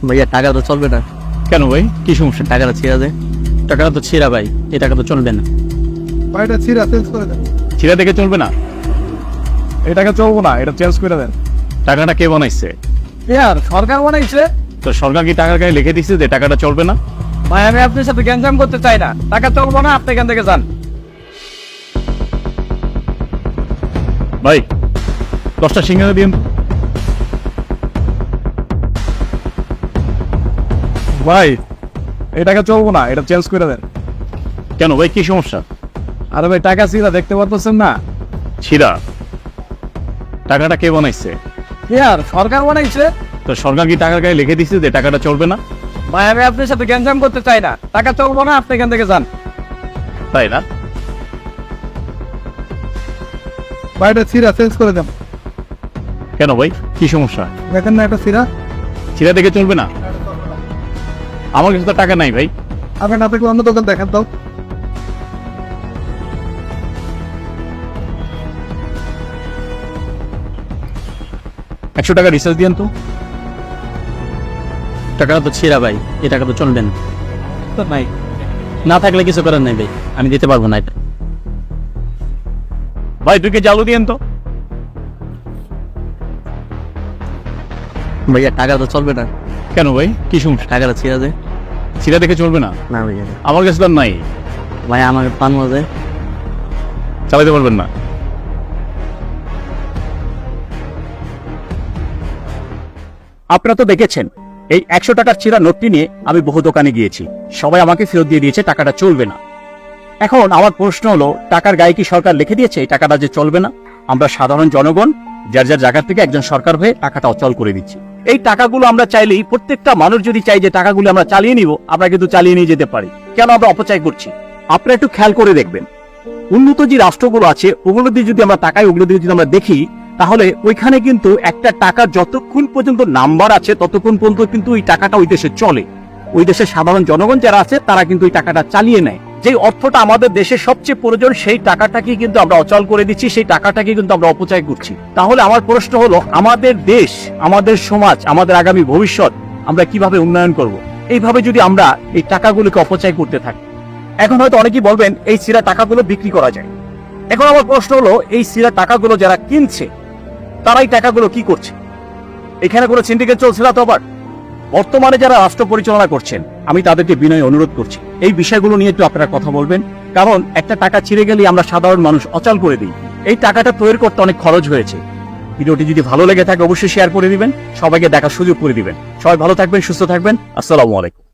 ভাইয়া টাকা তো চলবে না। কেন ভাই, কি সমস্যা? টাকাটা ছিঁড়া যায়। টাকাটা তো ছিঁড়া ভাই, এই টাকা তো চলবে না। এটা ছিঁড়া চেঞ্জ করে দেন। ছিঁড়া দেখে চলবে না, এই টাকা চলবো না, এটা চেঞ্জ করে দেন। টাকাটা কে বানাইছে? ইয়ার সরকার বানাইছে। তো সরকার কি টাকার গায়ে লিখে দিচ্ছে যে টাকাটা চলবে না? ভাই আমি আপনার সাথে গ্যাঞ্জাম করতে চাই না, টাকা চলবো না, আপনি এখান থেকে যান। ভাই 10টা সিঙ্গারা দিন। ভাই এই টাকা চলবো না, এটা চেঞ্জ করে দেন। কেন ভাই, কি সমস্যা? আরে ভাই টাকা ছিঁড়া দেখতে পারতেছেন না? ছিঁড়া? টাকাটা কে বানাইছে? ইয়ার সরকার বানাইছে। তো সরকার কি টাকার গায়ে লিখে দিচ্ছে যে টাকাটা চলবে না? ভাই আমি আপনার সাথে গ্যাঞ্জাম করতে চাই না, টাকা চলবো না, আপনি এখান থেকে যান। তাই না? ভাই এটা ছিঁড়া চেঞ্জ করে দেন। কেন ভাই, কি সমস্যা? দেখেন না এটা ছিঁড়া। ছিঁড়া দেখে চলবে না? আমার কাছে তো টাকা নাই ভাই। আপনি না থাকলে অন্য দোকান দেখেন তো। একশো টাকা রিচার্জ দিয়েন তো। টাকাটা তো ছিঁড়া ভাই, এই টাকা তো চলবে না। তো নাই। না থাকলে কিছু করার নাই ভাই, আমি দিতে পারবো না এটা। ভাই 2 কেজি আলু দিয়েন তো। ভাইয়া টাকা তো চলবে না। কেন ভাই, কি সমস্যা? টাকাটা ছিঁড়া যায়। ছিঁড়া দেখে চলবে না? না ভাইয়া, আমার কাছে তো আর নাই। ভাই আমাকে পান মজে চালাতে পারবেন না? আপনারা তো দেখেছেন এই 100 টাকার ছিঁড়া নোটটি নিয়ে আমি বহু দোকানে গিয়েছি, সবাই আমাকে ফেরত দিয়ে দিয়েছে, টাকাটা চলবে না। এখন আমার প্রশ্ন হলো, টাকার গায়ে কি সরকার লিখে দিয়েছে এই টাকাটা যে চলবে না? আমরা সাধারণ জনগণ যার যার জায়গা থেকে একজন সরকার হয়ে টাকাটা অচল করে দিচ্ছি। এই টাকাগুলো আমরা চাইলেই, প্রত্যেকটা মানুষ যদি চাই যে টাকাগুলো আমরা চালিয়ে নিব, আমরা কিন্তু চালিয়ে নিয়ে যেতে পারি। কেন আমরা অপচয় করছি? আপনারা একটু খেয়াল করে দেখবেন, উন্নত যে রাষ্ট্রগুলো আছে ওগুলো দিয়ে যদি আমরা তাকাই, ওগুলো দিয়ে যদি আমরা দেখি, তাহলে ওইখানে কিন্তু একটা টাকা যতক্ষণ পর্যন্ত নাম্বার আছে ততক্ষণ পর্যন্ত কিন্তু ওই টাকাটা ওই দেশে চলে। ওই দেশের সাধারণ জনগণ যারা আছে তারা কিন্তু ওই টাকাটা চালিয়ে নেয়। যে অর্থটা আমাদের দেশে সবচেয়ে প্রয়োজন সেই টাকাটাকে কিন্তু আমরা অচল করে দিচ্ছি, সেই টাকাটাকে কিন্তু আমরা অপচয় করছি। তাহলে আমার প্রশ্ন হলো, আমাদের দেশ, আমাদের সমাজ, আমাদের আগামী ভবিষ্যৎ আমরা কিভাবে উন্নয়ন করব? এইভাবে যদি আমরা এই টাকাগুলোকে অপচয় করতে থাকি। এখন হয়তো অনেকেই বলবেন এই ছিঁড়া টাকাগুলো বিক্রি করা যায়। এখন আমার প্রশ্ন হলো, এই ছিঁড়া টাকাগুলো যারা কিনছে তারাই টাকাগুলো কি করছে? এখানে কোনো সিন্ডিকেট চলছে না তো? আবার বর্তমানে যারা রাষ্ট্র পরিচালনা করছেন আমি তাদেরকে বিনয় অনুরোধ করছি এই বিষয়গুলো নিয়ে একটু আপনারা কথা বলবেন, কারণ একটা টাকা ছিঁড়ে গেলে আমরা সাধারণ মানুষ অচল করে দিই। এই টাকাটা তৈরি করতে অনেক খরচ হয়েছে। ভিডিওটি যদি ভালো লেগে থাকে অবশ্যই শেয়ার করে দিবেন, সবাইকে দেখার সুযোগ করে দিবেন। সবাই ভালো থাকবেন, সুস্থ থাকবেন। আসসালামু আলাইকুম।